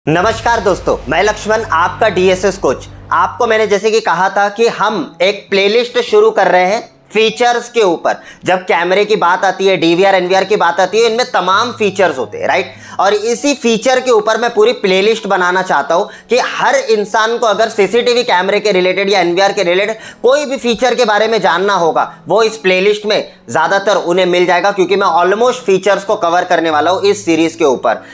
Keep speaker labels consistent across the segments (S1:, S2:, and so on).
S1: नमस्कार दोस्तों, मैं लक्ष्मण आपका डीएसएस कोच। आपको मैंने जैसे कि कहा था कि हम एक प्लेलिस्ट शुरू कर रहे हैं फीचर्स के ऊपर। जब कैमरे की बात आती है, डीवीआर एनवीआर की बात आती है, इनमें तमाम फीचर्स होते हैं, राइट। और इसी फीचर के ऊपर मैं पूरी प्लेलिस्ट बनाना चाहता हूं कि हर इंसान को अगर सीसीटीवी कैमरे के रिलेटेड या एनवीआर के रिलेटेड कोई भी फीचर के बारे में जानना होगा, वो इस प्लेलिस्ट में ज्यादातर उन्हें मिल जाएगा, क्योंकि मैं ऑलमोस्ट फीचर्स को कवर करने वाला हूं इस सीरीज के ऊपर।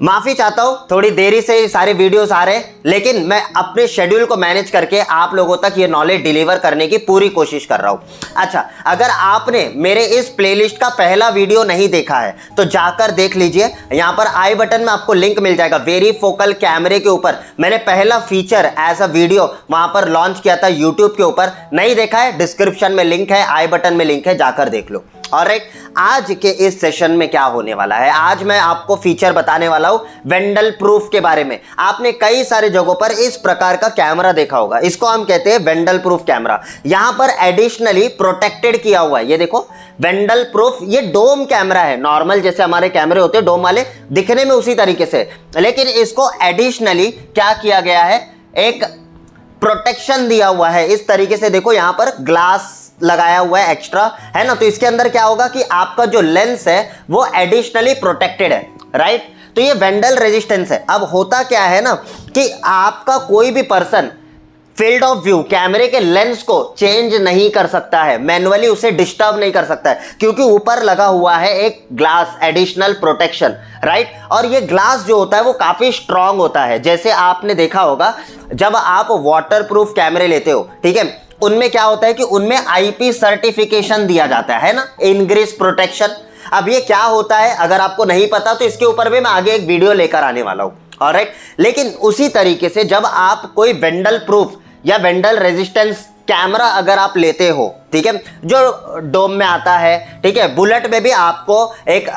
S1: माफी चाहता हूं, थोड़ी देरी से ये सारे वीडियोस आ रहे हैं, लेकिन मैं अपने शेड्यूल को मैनेज करके आप लोगों तक ये नॉलेज डिलीवर करने की पूरी कोशिश कर रहा हूं। अच्छा, अगर आपने मेरे इस प्लेलिस्ट का पहला वीडियो नहीं देखा है तो जाकर देख लीजिए। यहां पर आई बटन में आपको लिंक मिल जाएगा। वेरी फोकल कैमरे के ऊपर मैंने पहला फीचर एज अ वीडियो वहां पर लॉन्च किया था यूट्यूब के ऊपर। नहीं देखा है, डिस्क्रिप्शन में लिंक है, आई बटन में लिंक है, जाकर देख लो। ऑलराइट, आज के इस सेशन में क्या होने वाला है, आज मैं आपको फीचर बताने वाला हूं वेंडल प्रूफ के बारे में। आपने कई सारे जगहों पर इस प्रकार का कैमरा देखा होगा, इसको हम कहते हैं वेंडल प्रूफ कैमरा। यहां पर एडिशनली प्रोटेक्टेड किया हुआ है, ये देखो वेंडल प्रूफ। ये डोम कैमरा है, नॉर्मल जैसे हमारे कैमरे होते हैं डोम वाले, दिखने में उसी तरीके से, लेकिन इसको एडिशनली क्या किया गया है, एक प्रोटेक्शन दिया हुआ है। इस तरीके से देखो, यहां पर ग्लास लगाया हुआ है एक्स्ट्रा, है ना। तो इसके अंदर क्या होगा कि आपका जो लेंस है वो एडिशनली प्रोटेक्टेड है, राइट। तो ये वेंडल रेजिस्टेंस है। अब होता क्या है ना कि आपका कोई भी पर्सन फील्ड ऑफ व्यू कैमरे के लेंस को चेंज नहीं कर सकता है, मैन्युअली उसे डिस्टर्ब नहीं कर सकता है, क्योंकि ऊपर लगा हुआ है एक ग्लास एडिशनल प्रोटेक्शन, राइट। और ये ग्लास जो होता है वो काफी स्ट्रांग होता है। जैसे आपने देखा होगा जब आप वाटरप्रूफ कैमरे लेते हो, ठीक है, उनमें क्या होता है कि उनमें आईपी सर्टिफिकेशन दिया जाता है ना, इंग्रिस प्रोटेक्शन। अब ये क्या होता है, अगर आपको नहीं पता तो इसके ऊपर भी मैं आगे एक वीडियो लेकर आने वाला हूं, ऑलराइट। लेकिन उसी तरीके से जब आप कोई वेंडल प्रूफ या वेंडल रेजिस्टेंस कैमरा अगर आप लेते हो, ठीक है, जो डोम में आता है, ठीक है, बुलेट में भी आपको एक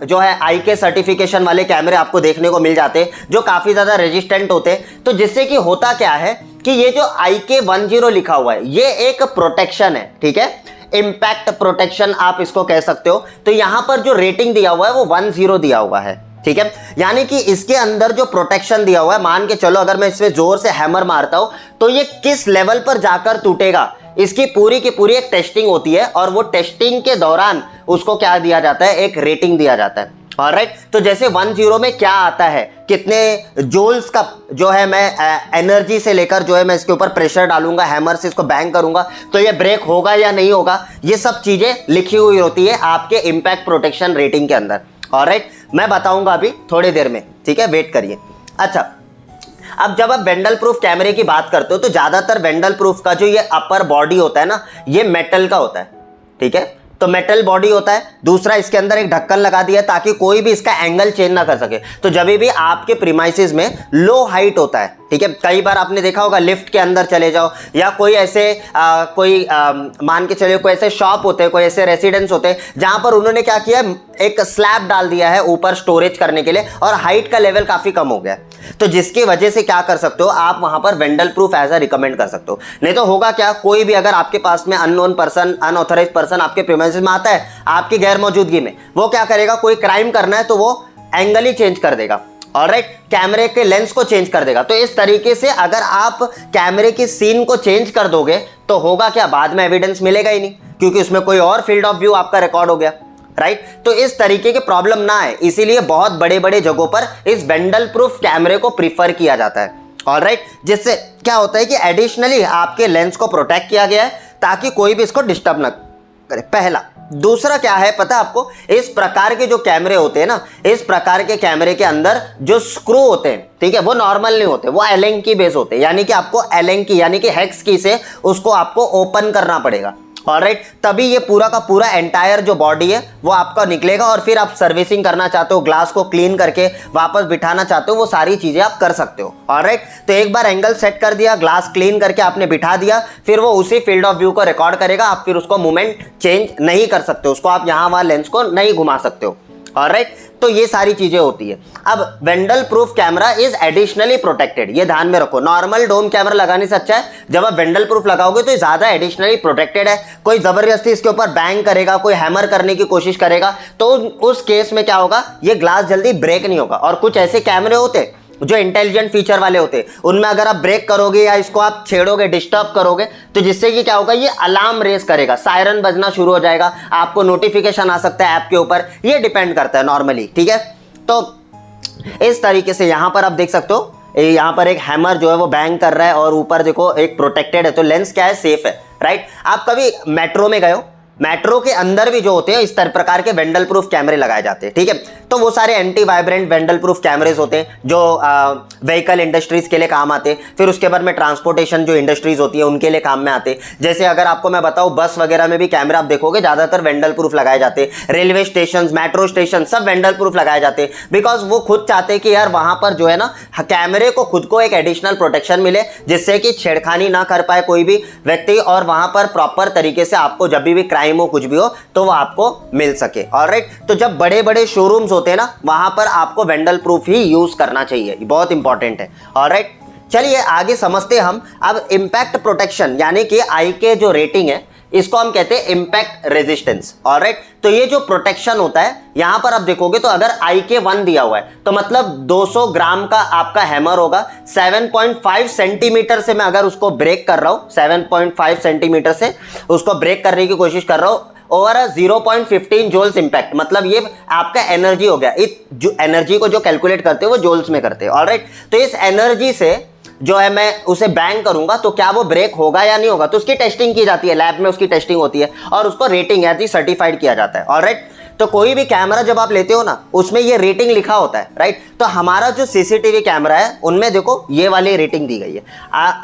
S1: जो है आईके सर्टिफिकेशन वाले कैमरे आपको देखने को मिल जाते हैं, जो काफी ज्यादा रेजिस्टेंट होते हैं। तो जिससे कि होता क्या है कि ये जो IK10 लिखा हुआ है, ये एक प्रोटेक्शन है, ठीक है, इंपैक्ट प्रोटेक्शन आप इसको कह सकते हो। तो यहां पर जो रेटिंग दिया हुआ है वो 10 दिया हुआ है, ठीक है। यानी कि इसके अंदर जो प्रोटेक्शन दिया हुआ है, मान के चलो अगर मैं इसमें जोर से हैमर मारता हूं तो ये किस लेवल पर जाकर टूटेगा, इसकी पूरी की पूरी एक टेस्टिंग होती है। और वो टेस्टिंग के दौरान उसको क्या दिया जाता है, एक रेटिंग दिया जाता है, ऑलराइट। तो जैसे 10 में क्या आता है, कितने जूल्स का जो है मैं एनर्जी से लेकर जो है मैं इसके ऊपर प्रेशर डालूंगा, हैमर से इसको बैंग करूंगा तो ये ब्रेक होगा या नहीं होगा, ये सब चीजें लिखी हुई होती है आपके इंपैक्ट प्रोटेक्शन रेटिंग के अंदर, ऑलराइट। मैं बताऊंगा अभी थोड़ी देर में, ठीक है, वेट करिए। अच्छा, अब जब आप वेंडल प्रूफ कैमरे की बात करते हो तो ज्यादातर वेंडल प्रूफ का जो ये अपर बॉडी होता है ना, ये मेटल का होता है, ठीक है। तो मेटल बॉडी होता है। दूसरा, इसके अंदर एक ढक्कन लगा दिया ताकि कोई भी इसका एंगल चेंज ना कर सके। तो जब भी आपके प्रीमाइसेस में लो हाइट होता है, ठीक है, कई बार आपने देखा होगा लिफ्ट के अंदर चले जाओ या कोई ऐसे मान के चलिए कोई ऐसे शॉप होते हैं, कोई ऐसे रेसिडेंस होते हैं जहां पर उन्होंने क्या किया, एक स्लैब डाल दिया है ऊपर स्टोरेज करने के लिए, और हाइट का लेवल काफी कम हो गया, तो जिसकी वजह से क्या कर सकते हो आप वहां पर वेंडल प्रूफ एज अ रिकमेंड कर सकते हो। नहीं तो होगा क्या, कोई भी अगर आपके पास में अननोन पर्सन, अनऑथराइज्ड पर्सन आपके प्रीमाइसेस में आता है आपकी गैर मौजूदगी में, वो क्या करेगा, कोई क्राइम करना है तो वो एंगल ही चेंज कर देगा, ऑलराइट, कैमरे के लेंस को चेंज कर देगा। तो इस तरीके से अगर आप कैमरे की सीन को चेंज कर दोगे तो होगा क्या, बाद में एविडेंस मिलेगा ही नहीं, क्योंकि उसमें कोई और फील्ड ऑफ व्यू आपका रिकॉर्ड हो गया, राइट। तो इस तरीके की प्रॉब्लम ना है, इसीलिए बहुत बड़े बड़े जगहों पर इस वेंडल प्रूफ कैमरे को प्रीफर किया जाता है, ऑलराइट। जिससे क्या होता है कि एडिशनली आपके लेंस को प्रोटेक्ट किया गया है ताकि कोई भी इसको डिस्टर्ब ना करे, पहला। दूसरा क्या है पता है आपको, इस प्रकार के जो कैमरे होते हैं ना, इस प्रकार के कैमरे के अंदर जो स्क्रू होते हैं, ठीक है, वो नॉर्मल नहीं होते, वो एलेन की बेस होते हैं। यानी कि आपको एलेन की यानी कि हेक्स की से उसको आपको ओपन करना पड़ेगा, ऑलराइट, तभी ये पूरा का पूरा एंटायर जो बॉडी है वो आपका निकलेगा। और फिर आप सर्विसिंग करना चाहते हो, ग्लास को क्लीन करके वापस बिठाना चाहते हो, वो सारी चीजें आप कर सकते हो, ऑलराइट। तो एक बार एंगल सेट कर दिया, ग्लास क्लीन करके आपने बिठा दिया, फिर वो उसी फील्ड ऑफ व्यू को रिकॉर्ड करेगा। आप फिर उसको मूवमेंट चेंज नहीं कर सकते, उसको आप यहां वहां लेंस को नहीं घुमा सकते हो, ऑलराइट। तो ये सारी चीजें होती है। अब vandal proof camera is additionally protected, ये ध्यान में रखो। नॉर्मल डोम कैमरा लगाने से अच्छा है जब आप वेंडल प्रूफ लगाओगे तो ये ज्यादा एडिशनली प्रोटेक्टेड है। कोई जबरदस्ती इसके ऊपर बैंग करेगा, कोई हैमर करने की कोशिश करेगा तो उस केस में क्या होगा, ये ग्लास जल्दी ब्रेक नहीं होगा। और कुछ ऐसे कैमरे होते जो इंटेलिजेंट फीचर वाले होते हैं उनमें अगर आप ब्रेक करोगे या इसको आप छेड़ोगे, डिस्टर्ब करोगे, तो जिससे कि क्या होगा, ये अलार्म रेस करेगा, सायरन बजना शुरू हो जाएगा, आपको नोटिफिकेशन आ सकता है ऐप के ऊपर, ये डिपेंड करता है नॉर्मली, ठीक है। तो इस तरीके से यहां पर आप देख सकते हो, यहां पर एक हैमर जो है वो बैंग कर रहा है और ऊपर देखो एक प्रोटेक्टेड है, तो लेंस क्या है, सेफ है, राइट। आप कभी मेट्रो में गए हो, मेट्रो के अंदर भी जो होते हैं इस तरह प्रकार के वेंडल प्रूफ कैमरे लगाए जाते हैं, ठीक है। तो वो सारे एंटी वाइब्रेंट वेंडल प्रूफ कैमरेज होते हैं जो व्हीकल इंडस्ट्रीज के लिए काम आते हैं। फिर उसके बाद में ट्रांसपोर्टेशन जो इंडस्ट्रीज होती है उनके लिए काम में आते हैं। जैसे अगर आपको मैं बताऊं, बस वगैरह में भी कैमरा आप देखोगे ज्यादातर वेंडल प्रूफ लगाए जाते हैं। रेलवे स्टेशन, मेट्रो स्टेशन, सब वेंडल प्रूफ लगाए जाते हैं, बिकॉज वो खुद चाहते हैं कि यार वहां पर जो है ना, कैमरे को खुद को एक एडिशनल प्रोटेक्शन मिले, जिससे कि छेड़खानी ना कर पाए कोई भी व्यक्ति, और वहां पर प्रॉपर तरीके से आपको जब भी क्राइम हो, कुछ भी हो, तो वो आपको मिल सके। ऑलराइट, तो जब बड़े बड़े शोरूम्स होते हैं ना, वहां पर आपको वेंडल प्रूफ ही यूज करना चाहिए, बहुत इंपॉर्टेंट है। ऑलराइट, चलिए आगे समझते हम। अब इंपैक्ट प्रोटेक्शन यानी कि आई के जो रेटिंग है इसको हम कहते हैं इंपैक्ट रेजिस्टेंस। ऑलराइट, तो ये जो प्रोटेक्शन होता है, यहां पर आप देखोगे तो अगर IK1 दिया हुआ है तो मतलब 200 ग्राम का आपका हैमर होगा। 7.5 सेंटीमीटर से मैं अगर उसको ब्रेक कर रहा हूं, 7.5 सेंटीमीटर से उसको ब्रेक करने की कोशिश कर रहा हूं, ओवर 0.15 जोल्स इंपैक्ट, मतलब ये आपका एनर्जी हो गया। जो एनर्जी को जो कैलकुलेट करते हैं वो जोल्स में करते हैं। ऑलराइट, तो इस एनर्जी से जो है मैं उसे बैंग करूंगा तो क्या वो ब्रेक होगा या नहीं होगा, तो उसकी टेस्टिंग की जाती है, लैब में उसकी टेस्टिंग होती है और उसको रेटिंग एज सर्टिफाइड किया जाता है। ऑलराइट, तो कोई भी कैमरा जब आप लेते हो ना, उसमें ये रेटिंग लिखा होता है, राइट। तो हमारा जो सीसीटीवी कैमरा है उनमें देखो ये वाली रेटिंग दी गई है,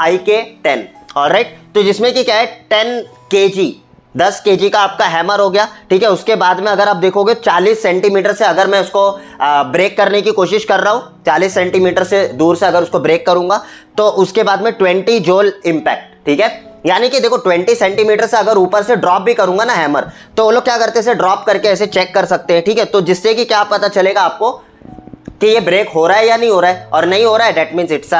S1: IK10। ऑलराइट, तो जिसमें कि क्या है, 10 kg, 10 kg का आपका हैमर हो गया, ठीक है। उसके बाद में अगर आप देखोगे 40 सेंटीमीटर से अगर मैं उसको ब्रेक करने की कोशिश कर रहा हूं, 40 सेंटीमीटर से दूर से अगर उसको ब्रेक करूंगा तो उसके बाद में 20 जोल इंपैक्ट, ठीक है। यानी कि देखो 20 सेंटीमीटर से अगर ऊपर से ड्रॉप भी करूंगा ना हैमर, तो वो लोग क्या करते हैं, ड्रॉप करके ऐसे चेक कर सकते हैं, ठीक है। तो जिससे कि क्या पता चलेगा आपको कि ये ब्रेक हो रहा है या नहीं हो रहा है, और नहीं हो रहा है that means it's a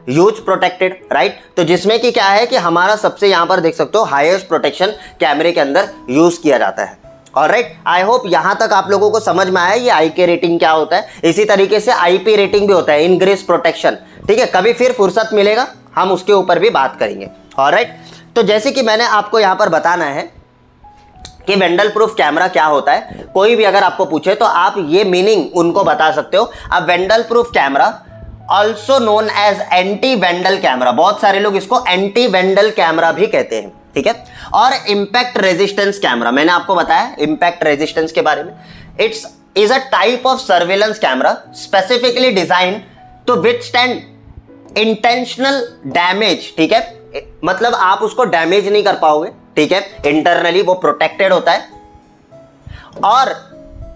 S1: huge protected, right. तो जिसमें कि क्या है कि हमारा सबसे यहां पर देख सकते हो हाईएस्ट प्रोटेक्शन कैमरे के अंदर यूज किया जाता है। ऑलराइट, आई होप यहां तक आप लोगों को समझ में आया ये IK रेटिंग क्या होता है। इसी तरीके से IP रेटिंग भी होता है, इनग्रेस प्रोटेक्शन, ठीक है। कभी फिर फुर्सत मिलेगा हम उसके ऊपर भी बात करेंगे। ऑलराइट, तो जैसे कि मैंने आपको यहां पर बताना है कि वेंडल प्रूफ कैमरा क्या होता है, कोई भी अगर आपको पूछे तो आप ये मीनिंग उनको बता सकते हो। अब vandal proof camera also known as anti vandal camera, बहुत सारे लोग इसको एंटी वेंडल कैमरा भी कहते हैं, ठीक है। और इंपैक्ट रेजिस्टेंस कैमरा, मैंने आपको बताया इंपैक्ट रेजिस्टेंस के बारे में। It's is a type of surveillance camera specifically design to withstand intentional damage, ठीक है। मतलब आप उसको डैमेज नहीं कर पाओगे, ठीक है। इंटरनली वो प्रोटेक्टेड होता है, और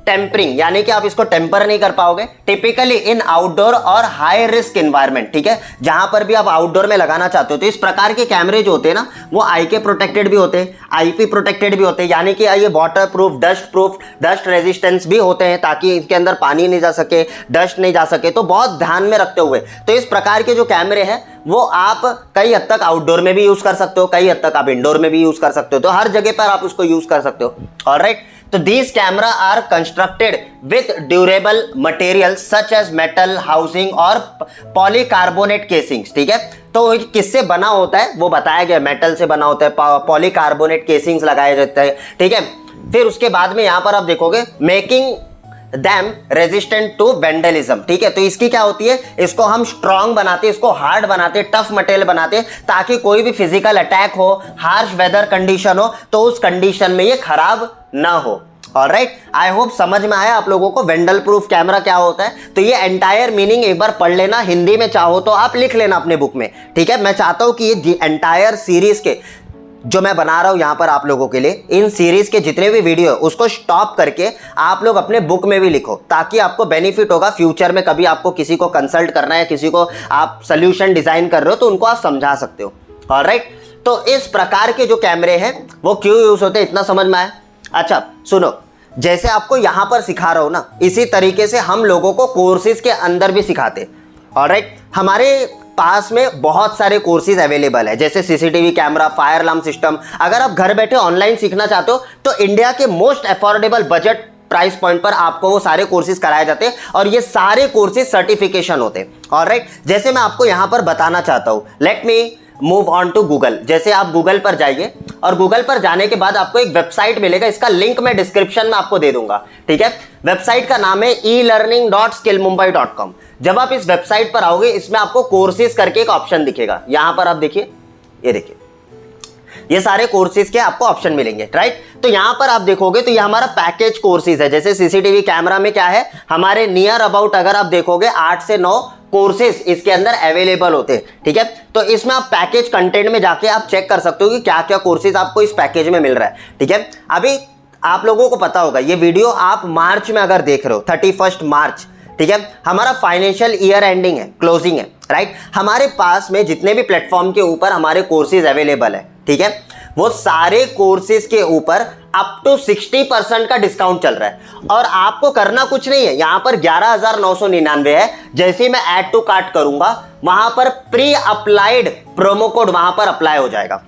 S1: टेम्परिंग यानी कि आप इसको टेम्पर नहीं कर पाओगे, टिपिकली इन आउटडोर और हाई रिस्क एनवायरनमेंट, ठीक है। जहां पर भी आप आउटडोर में लगाना चाहते हो, तो इस प्रकार के कैमरे जो होते हैं ना, वो IK प्रोटेक्टेड भी होते हैं, IP प्रोटेक्टेड भी होते हैं, यानी कि ये वाटर प्रूफ, डस्ट रेजिस्टेंस भी होते हैं, ताकि इसके अंदर पानी नहीं जा सके, डस्ट नहीं जा सके। तो बहुत ध्यान में रखते हुए तो इस प्रकार के जो कैमरे हैं वो आप कई हद तक आउटडोर में भी यूज कर सकते हो, कई हद तक आप इंडोर में भी यूज कर सकते हो, तो हर जगह पर आप उसको यूज कर सकते हो। ऑलराइट, तो these camera are constructed with durable material such as metal housing और पॉलीकार्बोनेट केसिंग्स, ठीक है। तो किससे बना होता है वो बताया गया, मेटल से बना होता है, पॉलीकार्बोनेट केसिंग्स लगाए जाते हैं, ठीक है। फिर उसके बाद में यहां पर आप देखोगे making them resistant to vandalism, ठीक है। तो इसकी क्या होती है, इसको हम स्ट्रॉन्ग बनाते, इसको हार्ड बनाते, टफ मटेरियल बनाते, ताकि कोई भी फिजिकल अटैक हो, हार्श वेदर कंडीशन हो, तो उस कंडीशन में ये खराब ना हो। ऑलराइट, आई होप समझ में आया आप लोगों को वेंडल प्रूफ कैमरा क्या होता है। तो ये एंटायर मीनिंग एक बार पढ़ लेना, हिंदी में चाहो तो आप लिख लेना अपने बुक में, ठीक है। मैं चाहता हूं कि ये एंटायर सीरीज के जो मैं बना रहा हूं यहां पर आप लोगों के लिए, इन सीरीज के जितने भी वीडियो उसको स्टॉप करके आप लोग अपने बुक में भी लिखो, ताकि आपको बेनिफिट होगा फ्यूचर में। कभी आपको किसी को कंसल्ट करना है, किसी को आप सोल्यूशन डिजाइन कर रहे हो, तो उनको आप समझा सकते हो। ऑलराइट, तो इस प्रकार के जो कैमरे हैं वो क्यों यूज होते हैं, इतना समझ में आया। अच्छा सुनो, जैसे आपको यहां पर सिखा रहा हूं ना, इसी तरीके से हम लोगों को कोर्सेज के अंदर भी सिखाते। ऑलराइट, हमारे पास में बहुत सारे कोर्सेज अवेलेबल है, जैसे CCTV camera, fire alarm system. अगर आप घर बैठे ऑनलाइन सीखना चाहते हो तो इंडिया के most affordable budget price point पर आपको वो सारे कोर्सेज कराए जाते हैं और ये सारे कोर्सेज सर्टिफिकेशन होते हैं। ऑलराइट, जैसे मैं आपको यहां पर बताना चाहता हूं, let me move on to Google. जैसे आप गूगल पर जाइए और गूगल पर जाने के बाद आपको एक वेबसाइट मिलेगा, इसका लिंक मैं डिस्क्रिप्शन में आपको दे दूंगा, ठीक है। वेबसाइट का नाम है elearning.skillmumbai.com। जब आप इस वेबसाइट पर आओगे, इसमें आपको कोर्सेज करके एक ऑप्शन दिखेगा, यहां पर आप देखिए, ये देखिए, ये सारे कोर्सेज के आपको ऑप्शन मिलेंगे, राइट। तो यहां पर आप देखोगे तो ये हमारा पैकेज कोर्सेज है। जैसे सीसीटीवी कैमरा में क्या है, हमारे नियर अबाउट अगर आप देखोगे 8 से 9 कोर्सेज इसके अंदर अवेलेबल होते हैं, ठीक है। तो इसमें आप पैकेज कंटेंट में जाके आप चेक कर सकते हो कि क्या क्या कोर्सेज आपको इस पैकेज में मिल रहा है, ठीक है। अभी आप लोगों को पता होगा, ये वीडियो आप मार्च में अगर देख रहे हो, 31 मार्च, ठीक है, हमारा फाइनेंशियल ईयर एंडिंग है, क्लोजिंग है, राइट। हमारे पास में जितने भी प्लेटफॉर्म के ऊपर हमारे कोर्सेज अवेलेबल है, ठीक है, वो सारे कोर्सेज के ऊपर अप टू 60% का डिस्काउंट चल रहा है और आपको करना कुछ नहीं है। यहां पर 11,999 है। जैसे ही मैं ऐड टू कार्ट करूंगा, वहां पर प्री अप्लाइड प्रोमो कोड वहां पर अप्लाई हो जाएगा।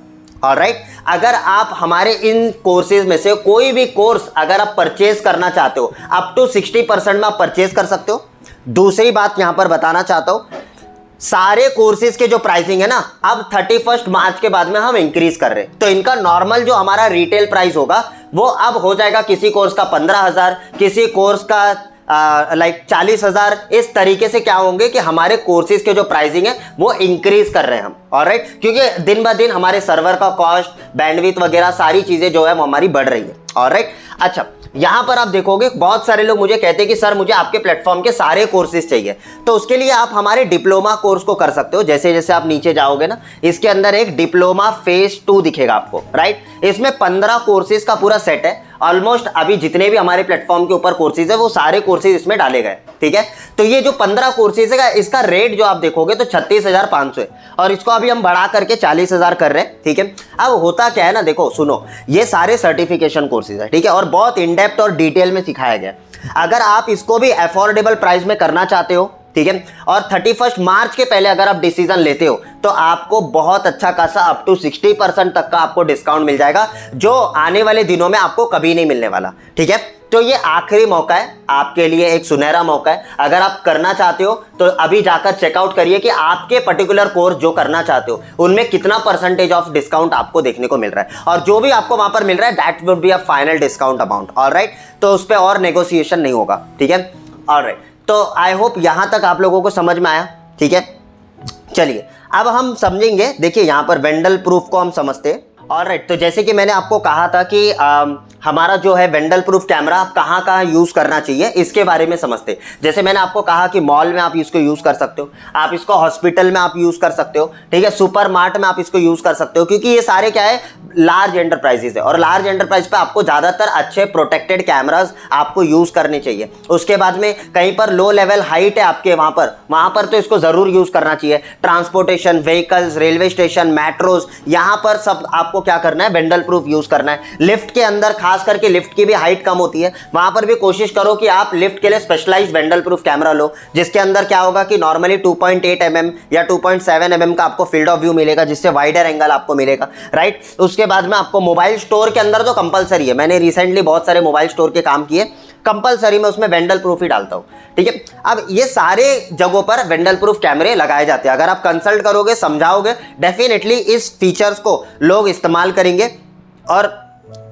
S1: ऑलराइट, अगर आप हमारे इन कोर्सेज में से कोई भी कोर्स अगर आप परचेज करना चाहते हो, अप टू 60% में आप परचेज कर सकते हो। दूसरी बात यहां पर बताना चाहता हूं, सारे कोर्सेज के जो प्राइसिंग है ना, अब 31 मार्च के बाद में हम इंक्रीज कर रहे हैं। तो इनका नॉर्मल जो हमारा रिटेल प्राइस होगा वो अब हो जाएगा किसी कोर्स का 15,000, किसी कोर्स का 40,000। इस तरीके से क्या होंगे कि हमारे कोर्सेज के जो प्राइसिंग है वो इंक्रीज कर रहे हैं हम। ऑलराइट, क्योंकि दिन ब दिन हमारे सर्वर का कॉस्ट, बैंडविड्थ वगैरह सारी चीजें जो है वो हमारी बढ़ रही है। ऑलराइट, अच्छा, यहां पर आप देखोगे बहुत सारे लोग मुझे कहते हैं कि सर मुझे आपके प्लेटफॉर्म के सारे कोर्सेज चाहिए। तो उसके लिए आप हमारे डिप्लोमा कोर्स को कर सकते हो। जैसे जैसे आप नीचे जाओगे ना, इसके अंदर एक डिप्लोमा फेज 2 दिखेगा आपको, राइट। इसमें 15 कोर्सेज का पूरा सेट है। ऑलमोस्ट अभी जितने भी हमारे प्लेटफॉर्म के ऊपर कोर्सेज है वो सारे कोर्सेज इसमें डाले गए, ठीक है। तो ये जो 15 कोर्सेज है, इसका रेट जो आप देखोगे तो 36,500 है और इसको अभी हम बढ़ा करके 40,000 कर रहे हैं, ठीक है। अब होता क्या है ना, देखो सुनो, ये सारे सर्टिफिकेशन कोर्सेज है, ठीक है, और बहुत इन डेप्थ और डिटेल में सिखाया गया। अगर आप इसको भी अफोर्डेबल प्राइस में करना चाहते हो, ठीक है, और 31 मार्च के पहले अगर आप डिसीजन लेते हो तो आपको बहुत अच्छा खासा अप टू 60% तक का आपको डिस्काउंट मिल जाएगा, जो आने वाले दिनों में आपको कभी नहीं मिलने वाला, ठीक है। तो ये आखिरी मौका है आपके लिए, एक सुनहरा मौका है। अगर आप करना चाहते हो तो अभी जाकर चेकआउट करिए कि आपके पर्टिकुलर कोर्स जो करना चाहते हो उनमें कितना परसेंटेज ऑफ डिस्काउंट आपको देखने को मिल रहा है, और जो भी आपको वहां पर मिल रहा है that would be a final discount amount. Alright, तो उस पर और नेगोशिएशन नहीं होगा, ठीक है। ऑलराइट, तो आई होप यहां तक आप लोगों को समझ में आया, ठीक है। चलिए अब हम समझेंगे, देखिए यहां पर वेंडल प्रूफ को हम समझते हैं। ऑलराइट, तो जैसे कि मैंने आपको कहा था कि हमारा जो है वेंडल प्रूफ कैमरा आप कहाँ कहाँ यूज़ करना चाहिए इसके बारे में समझते। जैसे मैंने आपको कहा कि मॉल में आप इसको यूज़ कर सकते हो, आप इसको हॉस्पिटल में आप यूज़ कर सकते हो, ठीक है, सुपर मार्ट में आप इसको यूज़ कर सकते हो, क्योंकि ये सारे क्या है, लार्ज एंटरप्राइजेज है और लार्ज एंटरप्राइज पे आपको ज़्यादातर अच्छे प्रोटेक्टेड कैमराज आपको यूज़ करने चाहिए। उसके बाद में कहीं पर लो लेवल हाइट है आपके वहाँ पर तो इसको ज़रूर यूज़ करना चाहिए। Transportation vehicles, railway station, metros, यहाँ पर सब आपको क्या करना है, वेंडल प्रूफ यूज़ करना है। लिफ्ट के अंदर खास करके लिफ्ट की भी हाइट कम होती है, वहां पर भी कोशिश करो कि आप लिफ्ट के लिए स्पेशलाइज्ड वेंडल प्रूफ कैमरा लो, जिसके अंदर क्या होगा कि नॉर्मली 2.8 mm या 2.7 mm का आपको फील्ड ऑफ व्यू मिलेगा, जिससे वाइडर एंगल आपको मिलेगा, राइट। उसके बाद में आपको मोबाइल स्टोर के अंदर तो कंपलसरी है, मैंने रिसेंटली बहुत सारे मोबाइल स्टोर के काम किए, कंपलसरी में उसमें वेंडल प्रूफ ही डालता हूँ, ठीक है। अब ये सारे जगहों पर वेंडल प्रूफ कैमरे लगाए जाते हैं। अगर आप कंसल्ट करोगे, समझाओगे, डेफिनेटली इस फीचर्स को लोग इस्तेमाल करेंगे और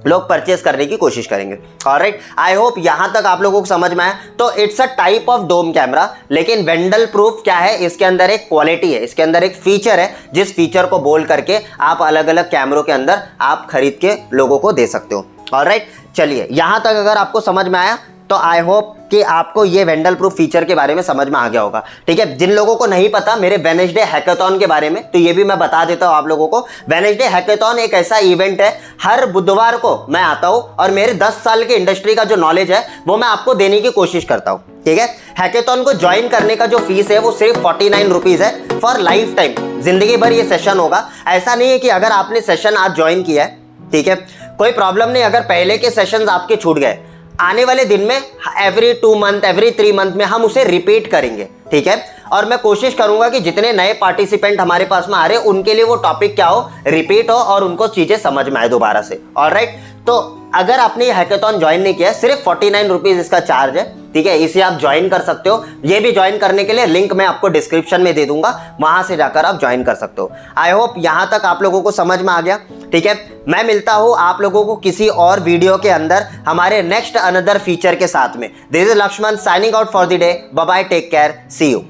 S1: लोग परचेस करने की कोशिश करेंगे। ऑलराइट, आई होप यहां तक आप लोगों को समझ में आया। तो it's a type of dome camera, लेकिन वेंडल प्रूफ क्या है, इसके अंदर एक क्वालिटी है, इसके अंदर एक फीचर है, जिस फीचर को बोल करके आप अलग अलग कैमरों के अंदर आप खरीद के लोगों को दे सकते हो। ऑलराइट, चलिए यहां तक अगर आपको समझ में आया तो आई होप कि आपको ये वेंडल प्रूफ फीचर के बारे में समझ में आ गया होगा, ठीक है। जिन लोगों को नहीं पता मेरे वेडनेसडे हैकाथॉन के बारे में, तो ये भी मैं बता देता हूं आप लोगों को। वेडनेसडे हैकाथॉन एक ऐसा इवेंट है, हर बुधवार को मैं आता हूं और मेरे 10 साल के इंडस्ट्री का जो नॉलेज है वो मैं आपको देने की कोशिश करता हूं, ठीक है। हैकाथॉन को ज्वाइन करने का जो फीस है वो सिर्फ 49 रुपीज है फॉर लाइफ टाइम, जिंदगी भर ये सेशन होगा। ऐसा नहीं है कि अगर आपने सेशन आज ज्वाइन किया है, ठीक है, कोई प्रॉब्लम नहीं, अगर पहले के सेशंस आपके छूट गए, आने वाले दिन में एवरी 2 मंथ, एवरी 3 मंथ में हम उसे रिपीट करेंगे, ठीक है। और मैं कोशिश करूंगा कि जितने नए पार्टिसिपेंट हमारे पास में आ रहे हैं उनके लिए वो टॉपिक क्या हो, रिपीट हो और उनको चीजें समझ में आए दोबारा से। ऑलराइट, तो अगर आपने ये हैकेथॉन ज्वाइन नहीं किया, सिर्फ 49 रुपीज इसका चार्ज है, ठीक है। इसे आप ज्वाइन कर सकते हो। ये भी ज्वाइन करने के लिए लिंक मैं आपको डिस्क्रिप्शन में दे दूंगा, वहां से जाकर आप ज्वाइन कर सकते हो। आई होप यहां तक आप लोगों को समझ में आ गया, ठीक है। मैं मिलता हूं आप लोगों को किसी और वीडियो के अंदर हमारे नेक्स्ट अनदर फीचर के साथ में। This is Lakshman signing out for the day. Bye bye, take care, see you.